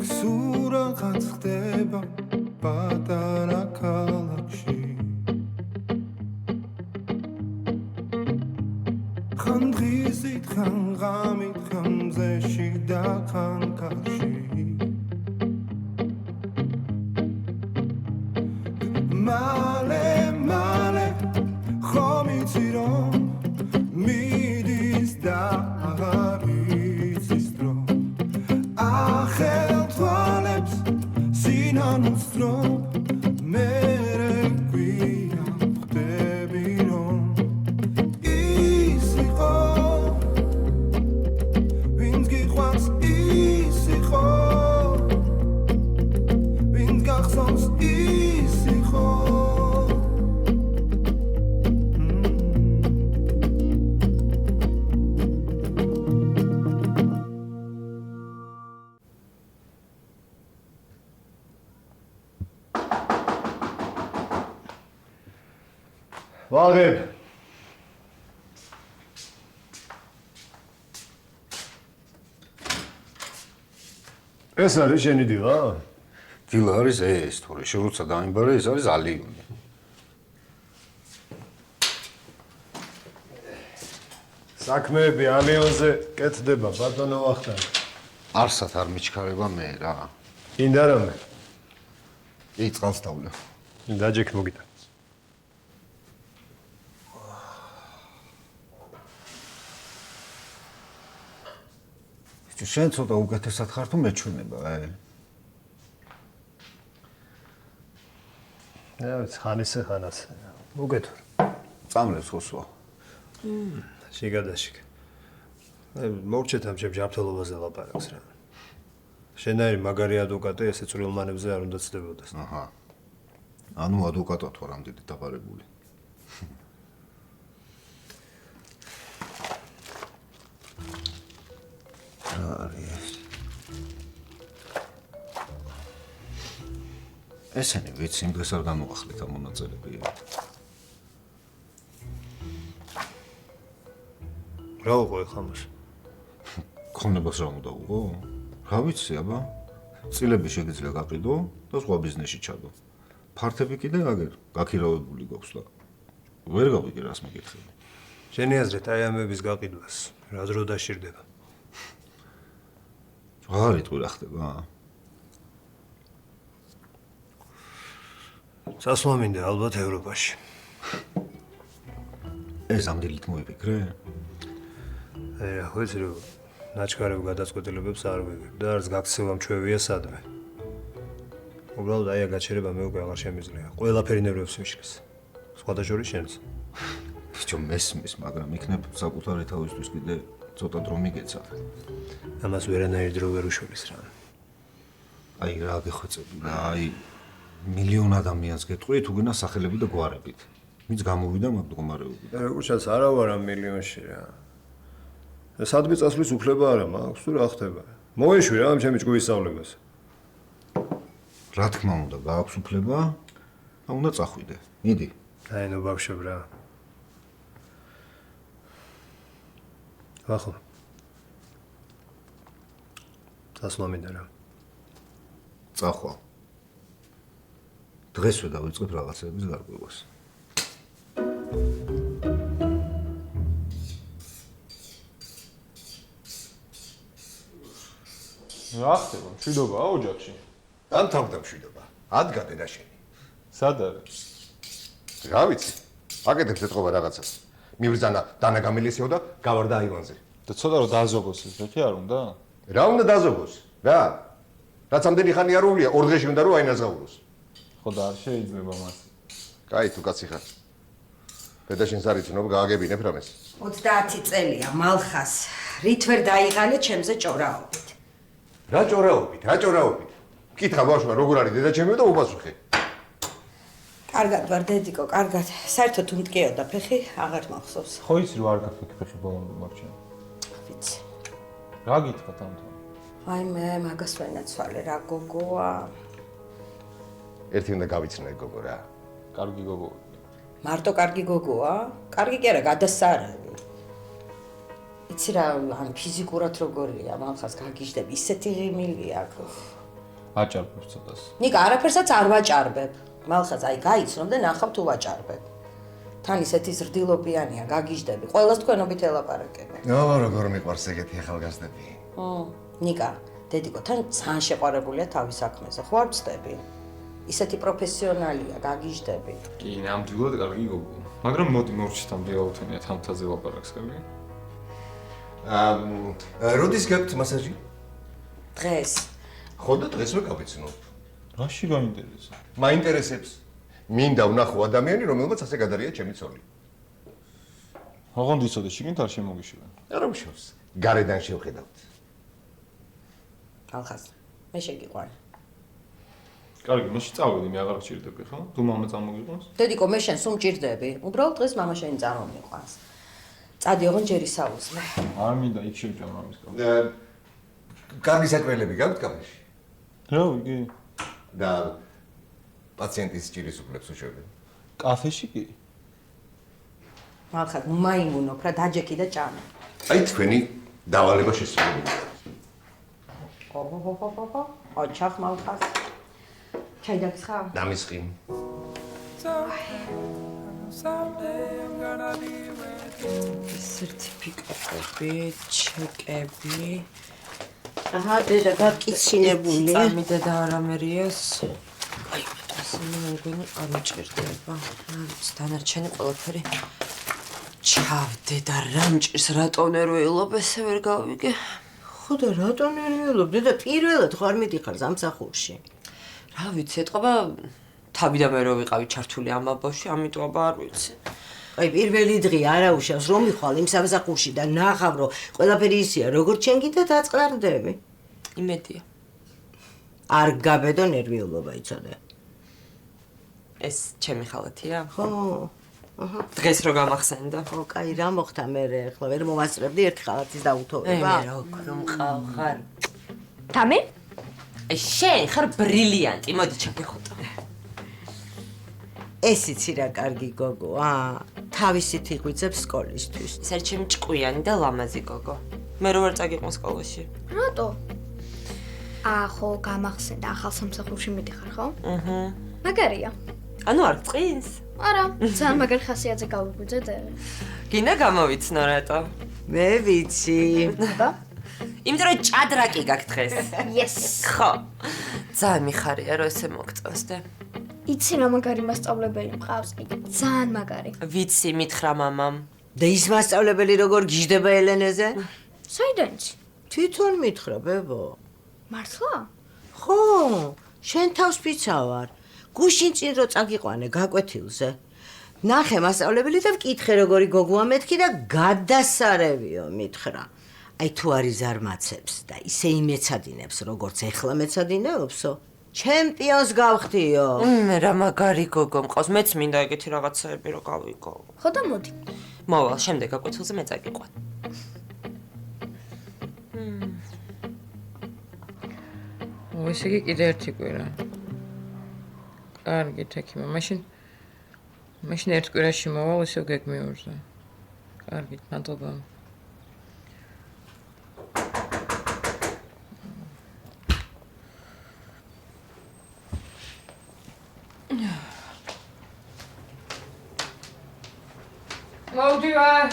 სურაღაც ხდება პატარა ქალაქში ხან დღისით ხან ღამით ხან მზეში და ხან კარში მალე ხომ იცი რომ მიდის და აღარ იცის დრო ახელ თვალებს სინანულს დრო მე გვია ხდები რომ ის იყო ვინც გიყვარს ის იყო ვინც გახსოვს ის იყო ვაღებ ეს არის შენი დილა? დილა არის ეს, თორე შენ როცა დაიმბარე, ეს არის ალიონი. საქმეები ალიონზე კეთდება, ბატონო ვახტანგ. არსად არ მიჩქარება მე რა. გინდა რამე? კი, წყალს დავლა. დაჯექ მოგიდა. შენ ცოტა უკეთესად ხარ თუ მეჩვენება, ხანისე ხანას. უკეთო. წამლებს ხოსვა. შიგადაშიგ. მოვჩეთ ამ ჩემ ჯანმრთელობაზე ლაპარაკს რა. შენაირი მაგარი ადვოკატი ესე წვრილმანებზე არ უნდა ცდებოდეს. აჰა. ანუ ადვოკატად ვარ ამდენი დაბარებული. ესენი ვიცი, იმ დღეს არ გამოახლეთ ამ მონაწილეები. რა უყო ეხლა მას? ქონებას რა უნდა უყო? რა ვიცი, აბა. წილები შეგიძლია გაყიდო და სხვა ბიზნესში ჩადო. ფართები კიდე აგერ გაქირავებული გვაქვს და ვერ გავიგე რას მეკითხები. შენი აზრით აი ამების გაყიდვას რა დრო დაშირდება? აღარ იტყვი რა ხდება? სასვლა მინდა ალბათ ევროპაში. ეს ამდენით მოიფიქრე? რა ხოიცი რომ ნაჩქარევ გადაწყვეტილებებს არ ვიღებ და არც გაქცევა მჩვევია სადმე. უბრალოდ აი აგაჩერება მე უკვე აღარ შემიძლია. ყველაფერი ნერვებს მიშლის. სხვათა შორის შენც. ბიჭო მესმის, მაგრამ იქნებ საკუთარი თავისთვის კიდე ცოტა დრო მიგეცა. ამას ვერანაირ დრო ვერ უშველის რა. აი რა გეხვეწები და აი მილიონ ადამიანს გეტყვი თუ გინდა სახელები და გვარებით. ვინც გამოვიდა მაგ მდგომარეობიდან. როგორც ჩანს არა ვარ ამ მილიონში რა. სადმე წასვლის უფლება არა მაქვს თუ რა ხდება. მოეშვი რა ამ ჩემი ჭკუის სწავლებას. რა თქმა უნდა, გააქვს უფლება, და უნდა წახვიდე. მიდი. აი ნუ ბავშვებ რა. ახლა. დასვლა მინდა რა. წახვალ. დღესვე დავიწყებ რაღაცების გარკვევას. რა ხდება? მშვიდობაა ოჯახში? ან თავდა მშვიდობა. ადგადე და შენი. სად არის? რა ვიცი. აკეთებს ეთყობა რაღაცას. მიბრძანა დანა გამილისეო და გავარდა აივანზე. და ცოტა რომ დაზოგოს ეს ხე არ უნდა? რა უნდა დაზოგოს? რა? რაც ამდენი ხანი არ უვლია, ორ დღეში უნდა რომ აინაზღაუროს. ხო და არ შეიძლება მას. კაი თუ კაცი ხარ. პედაშენს არ იცნობ, გააგებინებ რამეს. 30 წელია მალხას. რით ვერ დაიღალე ჩემზე ჭორაობით. რა ჭორაობით? რა ჭორაობით? კითხა ბავშვმა, როგორ არის დედაჩემიო და უპასუხე. კარგად ვარ დედიკო, კარგად. საერთოდ თუ მტკიოდა ფეხი, აღარ მახსოვს. ხო იცი რომ არ გაფიქრე ფეხი ბოლომდე მაგჩენ. ვიცი. რა გითხრა თამთან? აი მე მაგას ვენაცვალე რა გოგოა. ერთი უნდა გავიცნო გოგო რა. კარგი გოგო. მარტო კარგი გოგოა? კარგი კი არა, გადასარევი. იცი რა, ან ფიზიკურად როგორია, მალხას გაგიჟდები, ისეთი ღიმილი აქვს. აჭარბებს ცოტას. ნიკა, არაფერსაც არ ვაჭარბებ. მალხაც აი გაიცნობ და ნახავ თუ ვაჭარბებ. თან ისეთი ზრდილობიანია, გაგიჟდები. ყველას თქვენობით ელაპარაკები. როგორ მიყვარს ეგეთი ახალგაზრდები? ნიკა, დედიკო, თან ძალიან შეყვარებულია თავის საქმეზე. ხო არ ვწდები? ისეთი პროფესიონალია, გაგიჟდები. კი, ნამდვილად კარგი გოგო. მაგრამ მოდი მორჩით ამ დიალოგთანია თამთაზე ლაპარაკს ხები. როდის გაქვთ მასაჟი? დღეს. ხო და დღესვე გავიცნობ. რაში გაინტერესა? მაინტერესებს. მინდა ვნახო ადამიანი, რომელმაც ასე გადარია ჩემი ცოლი. აღონდ იცოდე, შიგნით არ შემოგიშილა. არა უშავს. გარედან შევხედავთ. ალხას, მე შეგიყვანი. კარგი, მაშინ წავედი, მე აღარ გჭირდები, ხო? თუ მამა წამოგიყვანს? დედიკო, მე შენ სულ მჭირდები. უბრალოდ დღეს მამა შენი წარმომიყვანს. წადი ოღონდ ჯერ ისაუზმე. არ მინდა იქ შევჭა მამის კაფე. კარგი საკვირელები გაქვთ კაფეში? რა ვიგი? და პაციენტის ჭირის უფლებს უშვებენ. კაფეში კი? მალხად, ნუ მაიმუნობ რა, დაჯექი და ჭამე. აი თქვენი დავალება შესრულებული. ო, ოჩახ მალხას. ჩაი დაგცხა? დამისხი. სერტიფიკატები, ჩეკები. აჰა, დედა გაკიცინებული. წამიდა და არამერიას. აი, ისინი მეგონი არ მიჭირდება. დანარჩენი ყველაფერი. ჩავდე და რა მჭირს, რატო ნერვიულობ, ესე ვერ გავიგე. ხო და რატო ნერვიულობ? დედა პირველად ხარ მიდიხარ სამსახურში. რა ვიცი, ეთყობა თავი და მე რო ვიყავი ჩართული ამ აბავში, ამიტომ აბა არ ვიცი. აი, პირველი დღე არა უშავს რომ მიხვალ იმ სამსახურში და ნახავ რომ ყველაფერი ისეა, როგორც შენ გინდა დაწყარდები. იმედია. არ გაბედო ნერვიულობა იცოდე. ეს ჩემი ხალათია? ხო. დღეს რო გამახსენდა. ხო, კაი, რა მოხდა მე ახლა ვერ მომასწრებდი ერთი ხალათის დაუთოვება. მე რო მყავხარ. თამი? შენ ხარ ბრილიანტი, მოდი ჩაგეხუტა. ეს იცი რა კარგი გოგოა, თავისით იღვიძებს სკოლისთვის. ეს არის ჩემი ჭკვიანი და ლამაზი გოგო. მე რო ვერ წაგიყვან სკოლაში. რატო? ხო, გამახსენდა, ახალ სამსახურში მიდიხარ, ხო? მაგარია. ანუ არ წqins? არა, ძალიან მაგარ ხასიათზე გავიგვიძე და გინდა გამოვიცნო რატო? მე ვიცი. და იმიტომ რომ ჭადრაკი გაქვს დღეს. yes. ხო. ძალიან მიხარია რომ ესე მოგწონს და იცი რა მაგარი მასწავლებელი მყავს, ძალიან მაგარი. ვიცი, მითხრა მამამ. და ის მასწავლებელი როგორ გიждდება ელენეზე? საიდან იცი? თვითონ მითხრა, ბებო. მართლა? ხო, შენ თავს ფიცავარ. გუშინ წინ რო წაგიყვანე გაკვეთილზე. ნახე მასწავლებელი და ვკითხე როგორი გოგოა მეთქი და გადასარევიო მითხრა. აი თუ არის ზარმაცებს და ისე იმეცადინებს როგორც ეხლა მეცადინეობსო, ჩემპიონს გავხდიო. რა მაგარი გოგო მყავს, მეც მინდა ეგეთი რაღაცაები რო გავიგო. ხო და მოდი. მოვალ, შემდეგ გაკვეთილზე მე წაგიყვან. ესე იგი კიდე ერთი კვირა. კარგი, თექიმა, მაშინ ერთ კვირაში მოვალ, ისევ გეგმიურზე. კარგი, მადლობა. მოვდივარ.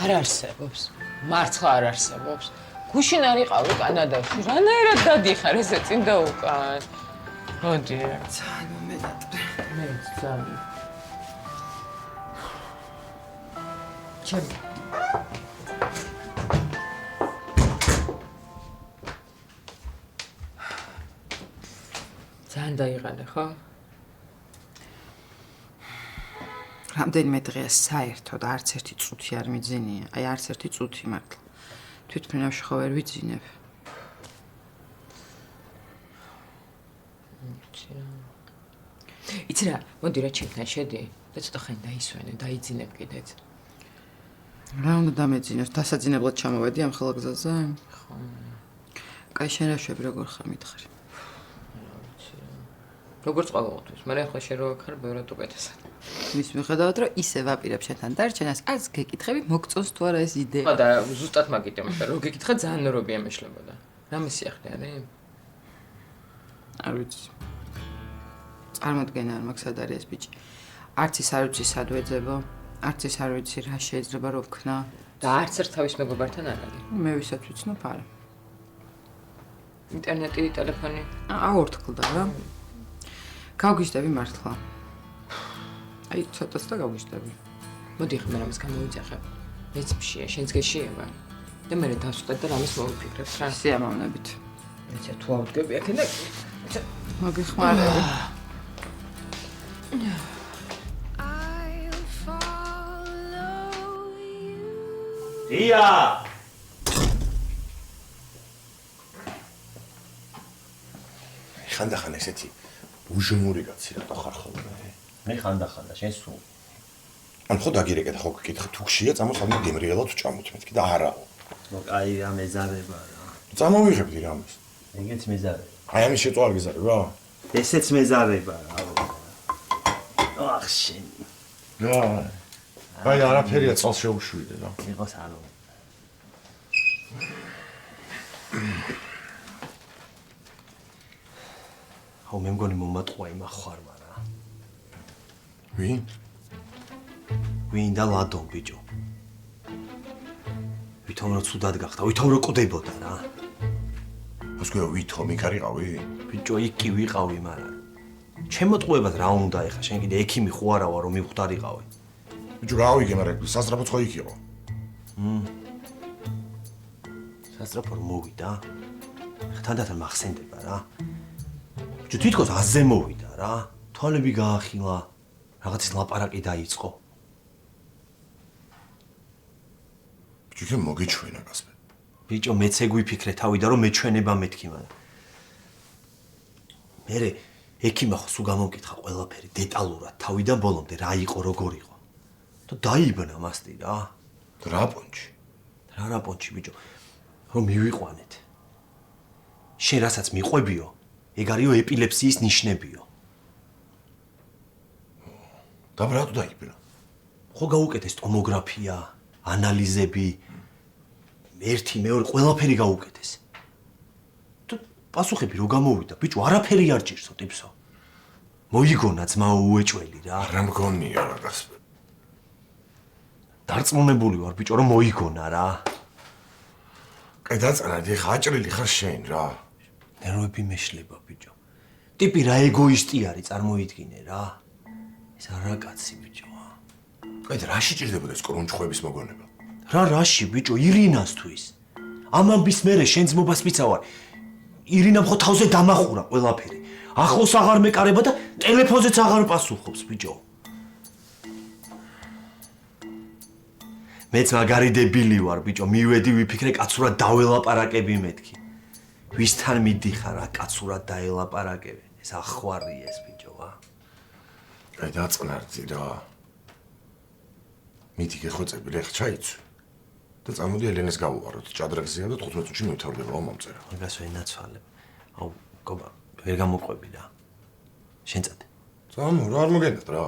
არ არსებობს. მართლა არ არსებობს. გუშინ არიყავი კანადაში. რანაირად დადიხარ ესე წინ და უკან. მოდი. ძალიან მომენატრე. მეც ძალიან. ჩემი. ძალიან დაიღალე, ხო? რამდენიმე დღეა საერთოდ არც ერთი წუთი არ მიძინია. აი არც ერთი წუთი მართლა. თვითმფრინავში ხო ვერ ვიძინებ. იცი რა, მოდი რა ჩემთან შედი და ცოტა ხანი დაისვენე, დაიძინებ კიდეც. რა უნდა დამეძინოს? დასაძინებლად ჩამოვედი ამ ხელა გზაზე? ხო. კაი, შენ რა შვები, როგორ ხარ მითხარი? როგორც ყოველთვის, მაგრამ ახლა შენ რო აქ ხარ, ბევრად უკეთესად. მის მიხედავად რომ ისე ვაპირებ შენთან დარჩენას, არც გეკითხები მოგწონს თუ არა ეს იდეა. ხო და ზუსტად მაგიტեմ, რომ გეკითხა ძალიან ნორობია მეშლებოდა. რამე სიახლე არის? არ ვიცი. წარმოდგენა არ მაქვს სად არის ეს ბიჭი. არც ის არ ვიცი სად ვეძებო, არც ის არ ვიცი რა შეიძლება რომ ვქნა. და არც ერთ თავის მეგობართან არ არის. მე ვისაც ვიცნობ არა. ინტერნეტი, ტელეფონი. აორთქლდა რა. გავგიჟდები მართლა. აი ცოტას და გავგიჟდები. მოდი ხომ რამის გამოვიძახებ. მეც მშია, შენც გეშიება. და მე დავსვდეთ და რამის მოვიფიქრებ რა. სიამოვნებით. ეცა თუ ავდგები აქ და მოგიხმარები. ია! ხანდახან ესეთი უჟმური კაცი რატო ხარ ხოლმე? მე ხანდახანდა შენ სულ. ან ხო დაგირეკეთ ხო გეკითხე თუ გშია წამოხალმე გემრიელად ჩამოთ მეთქი და არაო. ნუ კაი რა მეზარება რა. წამოვიღებდი რამის. ეგეც მეზარება. აი ამის შეწვა არ გიზარება? ესეც მეზარება რა. ახ შენ. რა. აი არაფერია წალს შეუშვიდე რა. იყოს არო. ხო მე მგონი მომატყვა იმ ახوارმა რა. ვინ? ვინ და ლადო ბიჭო. ვითომ რომ ცუდად გახდა, ვითომ რომ კვდებოდა რა. მოსკოვი ვითომ იქ არიყავი? ბიჭო იქ კი ვიყავი, მაგრამ ჩემოტყუებას რა უნდა ეხა, შენ კიდე ექიმი ხო არა ვარ რომ მივხვდარიყავი. ბიჭო გავიგე, მაგრამ სასწრაფოც ხო იქ იყო. სასწრაფო რომ მოვიდა? ეხა თანდათან მახსენდება რა. ბიჭო თვითონ აზე მოვიდა რა. თვალები გაახილა. რაღაცის ლაპარაკი დაიწყო. ბიჭო მოგეჩვენა გასმე. ბიჭო მეც ეგ ვიფიქრე თავიდან რომ მეჩვენება მეთქი მაგრამ. მერე ექიმა ხო სულ გამომკითხა ყველაფერი დეტალურად თავიდან ბოლომდე რა იყო როგორ იყო. და დაიბნა მასტი რა. რა პონჩი? რა პონჩი ბიჭო. რომ მივიყვანეთ. შენ რასაც მიყვებიო, ეგ არისო ეპილეფსიის ნიშნებიო. და ბრატო დაიბნა. ხო გაუკეთეს ტომოგრაფია, ანალიზები, ერთი მეორე ყველაფერი გაუკეთეს. თუ პასუხები რო გამოვიდა, ბიჭო, არაფერი არ ჭირსო, ტიპსო. მოიგონა ძმა უეჭველი რა. რა მგონია რა გასპე. დარწმუნებული ვარ, ბიჭო, რომ მოიგონა რა. კაი დაწანა, ეხა აჭრილი ხარ შენ რა. ნერვები მეშლება, ბიჭო. ტიპი რა ეგოისტი არის, წარმოიდგინე რა. ეს არა კაცი ბიჭოა. კაი რა შეჭირდებოდა ეს კრუნჩხვების მოგონება? რა რაში ბიჭო, ირინას თვის. ამამბის მერე შენ ძმობას მიცავარ. ირინამ ხო თავზე დამახურა ყველაფერი. ახლოს აღარ მეკარება და ტელეფონზეც აღარ პასუხობს ბიჭო. მეც მაგარი დებილი ვარ ბიჭო, მივედი ვიფიქრე კაცურად დაველაპარაკები მეთქი. ვისთან მიდიხარ რა კაცურად დაელაპარაკები. ეს ახوارია ეს ბიჭოა. აი დაწნარდი რა. მიდი გეხვეწები რა ჩაიცვი. და წამოდი ელენეს გავუვაროთ ჭადრაგზეა და 15 წუთში მივთავრდება მომწერა. მაგას ვერ ნაცვალებ. აუ, გობა, ვერ გამოყვები რა. შენ წადე. წამო, რა არ მოგენდათ რა.